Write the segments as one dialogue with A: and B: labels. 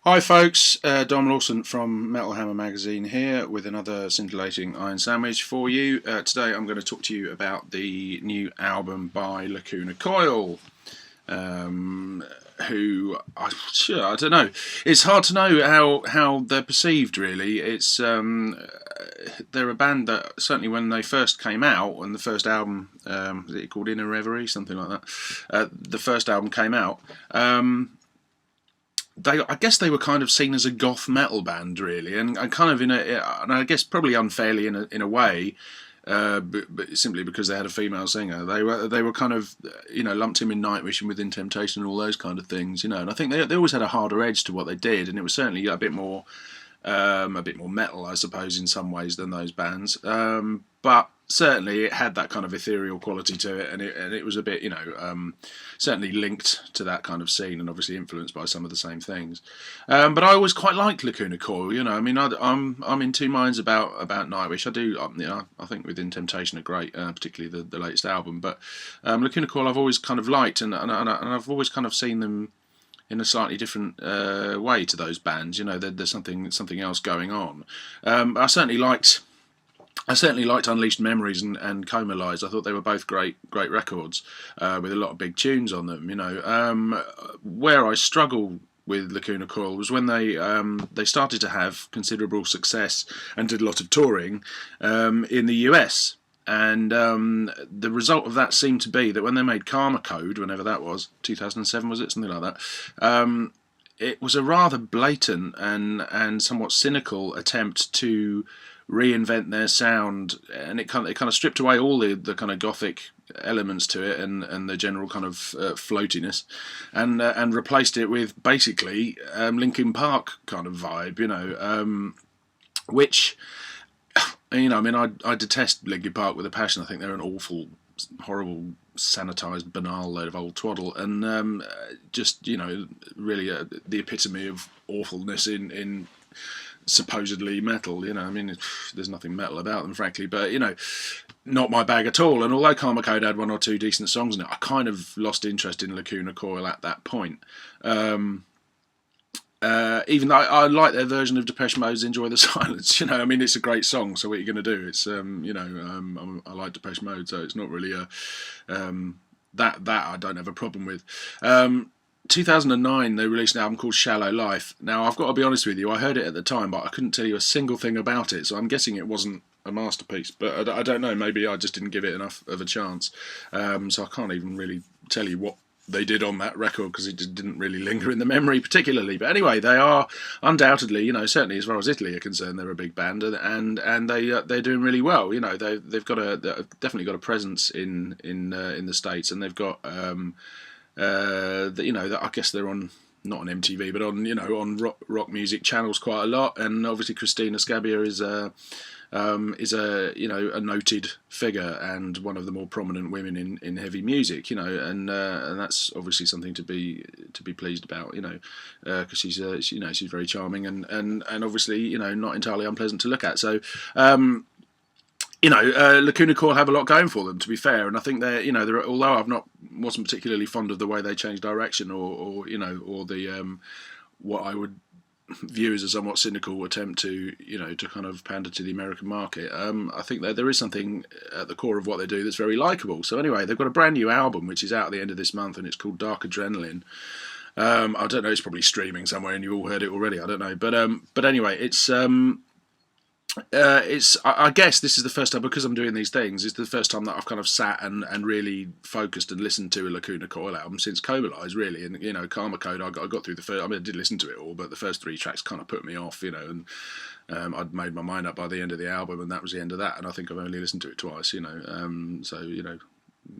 A: Hi folks, Dom Lawson from Metal Hammer Magazine here with another scintillating iron sandwich for you. Today I'm going to talk to you about the new album by Lacuna Coil, who, I don't know, it's hard to know how they're perceived really. They're a band that certainly when they first came out, when the first album, is it called Inner Reverie, something like that, the first album came out, I guess they were kind of seen as a goth metal band, really, and kind of and I guess probably unfairly in a way, but simply because they had a female singer, they were kind of lumped in with Nightwish and Within Temptation and all those kind of things, and I think they always had a harder edge to what they did, and it was certainly a bit more metal, I suppose, in some ways than those bands. But certainly it had that kind of ethereal quality to it, and it was a bit, certainly linked to that kind of scene, and obviously influenced by some of the same things. But I always quite liked Lacuna Coil. I mean, I'm in two minds about Nightwish. I do, I think Within Temptation are great, particularly the latest album. But Lacuna Coil I've always kind of liked, and I've always kind of seen them in a slightly different way to those bands. There's something else going on. I certainly liked Unleashed Memories and Coma Lies. I thought they were both great records with a lot of big tunes on them. Where I struggle with Lacuna Coil was when they started to have considerable success and did a lot of touring in the US. And the result of that seemed to be that when they made Karma Code, whenever that was, 2007 was it, something like that, it was a rather blatant and somewhat cynical attempt to reinvent their sound, and it kind of stripped away all the kind of gothic elements to it and the general kind of floatiness, and replaced it with basically Linkin Park kind of vibe, which. I mean, I detest Linkin Park with a passion. I think they're an awful, horrible, sanitised, banal load of old twaddle, and just really the epitome of awfulness in supposedly metal. I mean, there's nothing metal about them, frankly, but not my bag at all. And although Karma Code had one or two decent songs in it, I kind of lost interest in Lacuna Coil at that point. Even though I like their version of Depeche Mode's "Enjoy the Silence," I mean, it's a great song. So what are you going to do? It's I like Depeche Mode, so it's not really that I don't have a problem with. 2009, they released an album called Shallow Life. Now, I've got to be honest with you, I heard it at the time, but I couldn't tell you a single thing about it, so I'm guessing it wasn't a masterpiece. But I don't know, maybe I just didn't give it enough of a chance. So I can't even really tell you what they did on that record because it just didn't really linger in the memory particularly. But anyway, they are undoubtedly, certainly as far as Italy are concerned, they're a big band, and they're doing really well. They've definitely got a presence in the States, and they've got I guess they're on, not on MTV, but on rock music channels quite a lot. And obviously Christina Scabbia is a a noted figure and one of the more prominent women in heavy music, and that's obviously something to be pleased about, because she's very charming and obviously not entirely unpleasant to look at. So. Lacuna Coil have a lot going for them, to be fair, and I think they're although wasn't particularly fond of the way they changed direction or the what I would view as a somewhat cynical attempt to kind of pander to the American market. I think that there is something at the core of what they do that's very likeable. So anyway, they've got a brand new album which is out at the end of this month, and it's called Dark Adrenaline. I don't know, it's probably streaming somewhere, and you all heard it already. I don't know, but anyway, it's. I guess this is the first time, because I'm doing these things, it's the first time that I've kind of sat and really focused and listened to a Lacuna Coil album since Coma Lies, really. And Karma Code, I got through the first. I mean, I did listen to it all, but the first three tracks kind of put me off, and I'd made my mind up by the end of the album, and that was the end of that. And I think I've only listened to it twice, so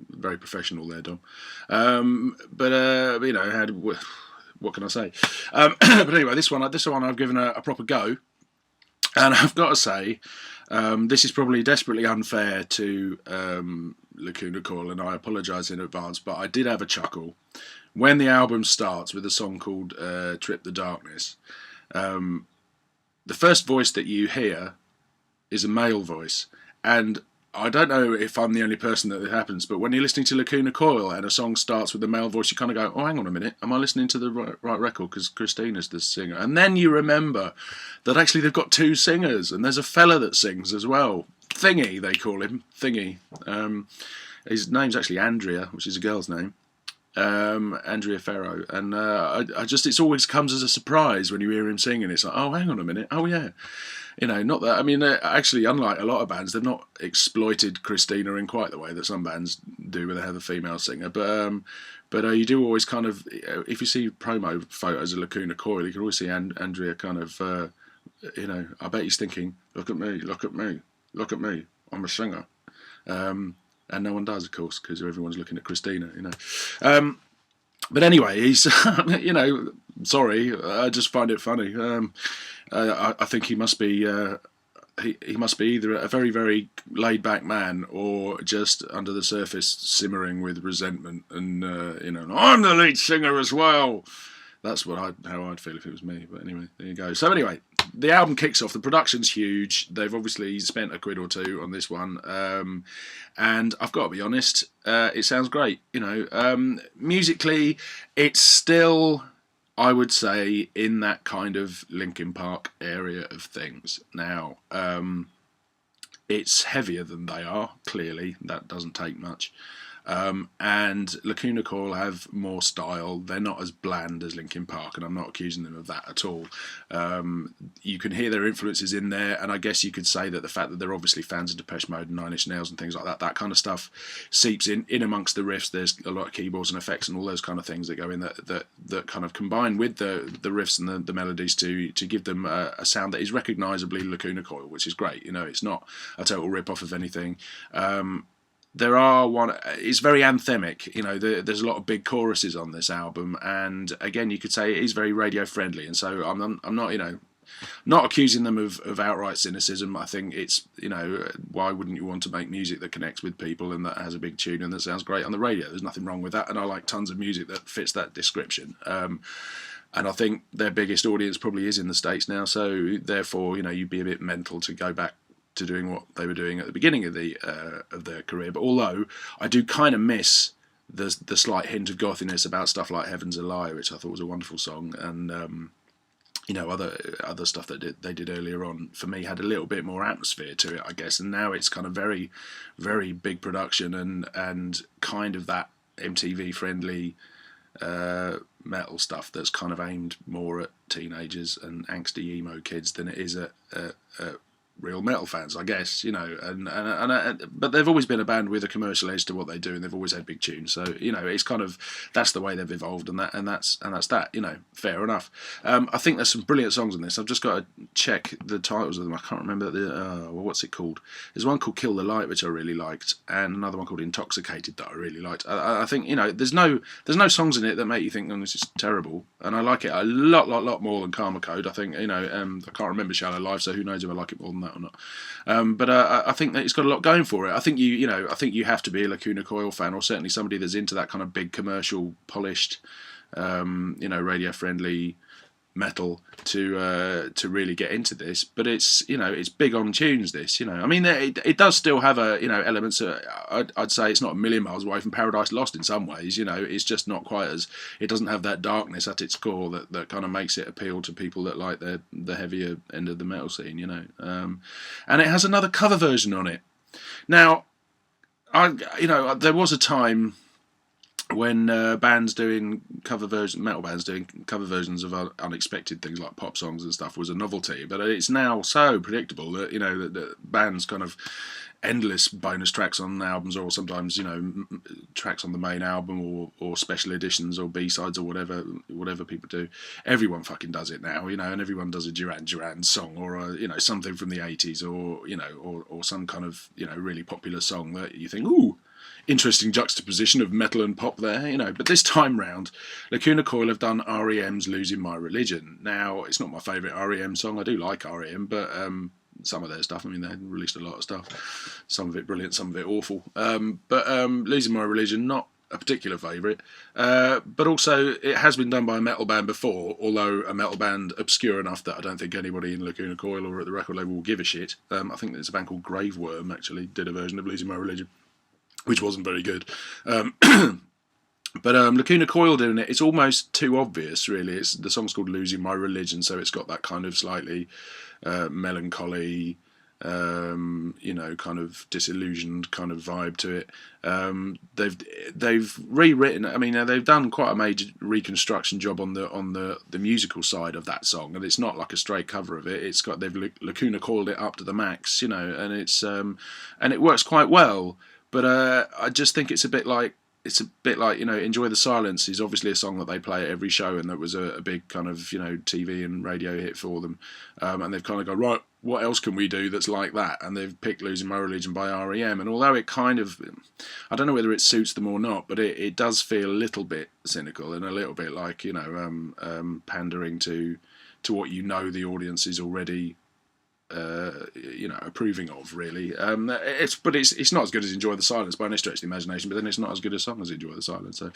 A: very professional there, Dom. What can I say? But anyway, this one I've given a proper go. And I've got to say, this is probably desperately unfair to Lacuna Coil, and I apologise in advance, but I did have a chuckle when the album starts with a song called Trip the Darkness. The first voice that you hear is a male voice, and I don't know if I'm the only person that it happens, but when you're listening to Lacuna Coil and a song starts with a male voice, you kind of go, oh, hang on a minute, am I listening to the right record? Because Christina's the singer. And then you remember that actually they've got two singers, and there's a fella that sings as well. Thingy, they call him. Thingy. His name's actually Andrea, which is a girl's name. Andrea Ferro. And I just, it always comes as a surprise when you hear him singing. It's like, oh, hang on a minute. Oh, yeah. You know, not that, I mean, actually, unlike a lot of bands, they've not exploited Christina in quite the way that some bands do where they have a female singer. But you do always kind of, if you see promo photos of Lacuna Coil, you can always see Andrea kind of, you know, I bet he's thinking, look at me, look at me, look at me, I'm a singer. And no one does, of course, because everyone's looking at Christina, you know. But anyway, he's, you know, sorry, I just find it funny. I think he must be he must be either a very, very laid back man or just under the surface simmering with resentment and you know, I'm the lead singer as well. That's how I'd feel if it was me. But anyway, there you go. So anyway, the album kicks off. The production's huge. They've obviously spent a quid or two on this one, and I've got to be honest, it sounds great. You know, musically, it's still, I would say, in that kind of Linkin Park area of things. Now, it's heavier than they are, clearly. That doesn't take much. And Lacuna Coil have more style. They're not as bland as Linkin Park, and I'm not accusing them of that at all. You can hear their influences in there, and I guess you could say that the fact that they're obviously fans of Depeche Mode and Nine Inch Nails and things like that, that kind of stuff seeps in amongst the riffs. There's a lot of keyboards and effects and all those kind of things that go in that kind of combine with the riffs and the melodies to give them a sound that is recognisably Lacuna Coil, which is great. You know, it's not a total rip-off of anything. There are it's very anthemic, you know, there's a lot of big choruses on this album, and again, you could say it is very radio friendly, and so I'm not, you know, not accusing them of outright cynicism. I think it's, you know, why wouldn't you want to make music that connects with people and that has a big tune and that sounds great on the radio? There's nothing wrong with that, and I like tons of music that fits that description. And I think their biggest audience probably is in the States now, so therefore, you know, you'd be a bit mental to go back to doing what they were doing at the beginning of their career. But although I do kind of miss the slight hint of gothiness about stuff like Heaven's a Lie, which I thought was a wonderful song, and you know, other stuff that they did earlier on, for me, had a little bit more atmosphere to it, I guess. And now it's kind of very, very big production and kind of that MTV friendly metal stuff that's kind of aimed more at teenagers and angsty emo kids than it is at real metal fans, I guess, you know, but they've always been a band with a commercial edge to what they do, and they've always had big tunes. So, you know, it's kind of, that's the way they've evolved, and that's that. You know, fair enough. I think there's some brilliant songs on this. I've just got to check the titles of them. I can't remember what's it called. There's one called Kill the Light, which I really liked, and another one called Intoxicated that I really liked. I think, you know, there's no songs in it that make you think, oh, this is terrible, and I like it a lot more than Karma Code. I think, you know, I can't remember Shallow Life, so who knows if I like it more than that or not. But I think that it's got a lot going for it. I think you have to be a Lacuna Coil fan, or certainly somebody that's into that kind of big commercial, polished, you know, radio friendly metal to really get into this. But it's, you know, it's big on tunes, this, you know. I mean, it does still have a, you know, elements of, I'd say it's not a million miles away from Paradise Lost in some ways, you know. It's just not quite as, it doesn't have that darkness at its core that kind of makes it appeal to people that like the heavier end of the metal scene, you know. And it has another cover version on it. Now, there was a time when metal bands doing cover versions of unexpected things like pop songs and stuff was a novelty, but it's now so predictable that, you know, that bands kind of endless bonus tracks on albums, or sometimes, you know, tracks on the main album, or special editions or B-sides or whatever people do. Everyone fucking does it now, you know, and everyone does a Duran Duran song, or a, you know, something from the 80s, or, you know, or some kind of, you know, really popular song that you think, ooh, interesting juxtaposition of metal and pop there, you know. But this time round, Lacuna Coil have done REM's Losing My Religion. Now, it's not my favourite REM song. I do like REM, but some of their stuff, I mean, they released a lot of stuff. Some of it brilliant, some of it awful. But Losing My Religion, not a particular favourite, but also it has been done by a metal band before, although a metal band obscure enough that I don't think anybody in Lacuna Coil or at the record label will give a shit. I think there's a band called Graveworm actually did a version of Losing My Religion, which wasn't very good. But Lacuna Coil doing it, it's almost too obvious, really. The song's called Losing My Religion, so it's got that kind of slightly melancholy, kind of disillusioned kind of vibe to it. They've rewritten. I mean, they've done quite a major reconstruction job on the musical side of that song, and it's not like a straight cover of it. They've Lacuna Coiled it up to the max, and and it works quite well. But I just think it's a bit like. Enjoy the Silence is obviously a song that they play at every show, and that was a big kind of TV and radio hit for them, and they've kind of gone, right, what else can we do that's like that, and they've picked Losing My Religion by R.E.M., and although it kind of, I don't know whether it suits them or not, but it does feel a little bit cynical and a little bit like pandering to what the audience is already approving of, really. It's not as good as Enjoy the Silence by any stretch of the imagination, but then it's not as good a song as Enjoy the Silence. So,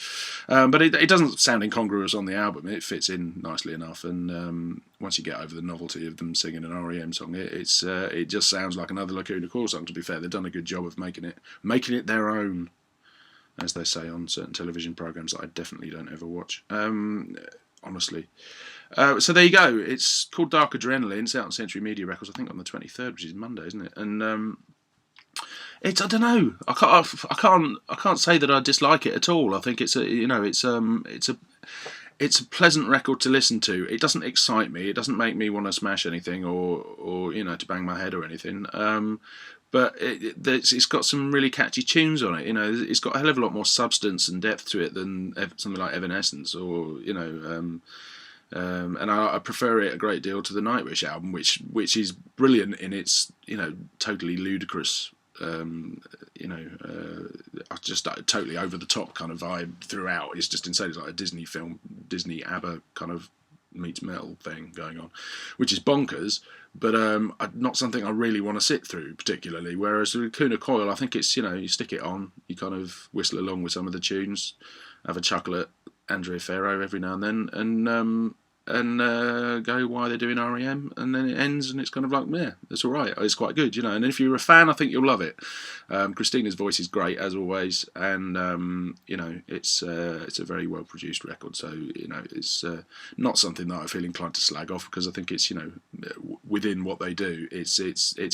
A: but it doesn't sound incongruous on the album. It fits in nicely enough, and once you get over the novelty of them singing an R.E.M. song, it just sounds like another Lacuna Coil song. To be fair, they've done a good job of making it their own, as they say on certain television programs that I definitely don't ever watch. Honestly. So there you go. It's called Dark Adrenaline. It's out on Century Media Records, I think, on the 23rd, which is Monday, isn't it? And I don't know. I can't say that I dislike it at all. I think it's a pleasant record to listen to. It doesn't excite me. It doesn't make me want to smash anything or to bang my head or anything. But it's got some really catchy tunes on it. It's got a hell of a lot more substance and depth to it than something like Evanescence or and I prefer it a great deal to the Nightwish album, which is brilliant in its totally ludicrous, just totally over the top kind of vibe throughout. It's just insane. It's like a Disney film, Disney ABBA kind of meets metal thing going on, which is bonkers, but not something I really want to sit through particularly. Whereas Lacuna Coil, I think it's you stick it on, you kind of whistle along with some of the tunes, have a chuckle at Andrea Ferro every now and then, and go, why they're doing R.E.M., and then it ends and it's kind of like, yeah, it's all right, it's quite good, and if you're a fan, I think you'll love it. Christina's voice is great as always, and it's a very well produced record, so it's not something that I feel inclined to slag off, because I think it's within what they do, it's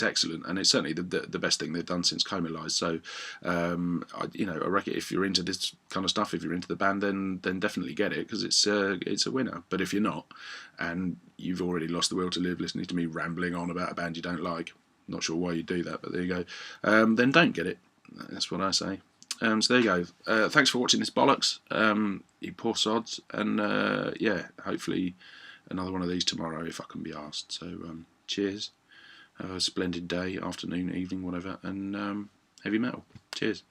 A: excellent, and it's certainly the best thing they've done since Coma Lies. So I reckon if you're into this kind of stuff, if you're into the band, then definitely get it, because it's a winner. But if you're not, and you've already lost the will to live listening to me rambling on about a band you don't like, not sure why you do that, but there you go, then don't get it. That's what I say. So there you go. Thanks for watching this bollocks, you poor sods, and hopefully another one of these tomorrow if I can be asked. So cheers, have a splendid day, afternoon, evening, whatever, and heavy metal. Cheers.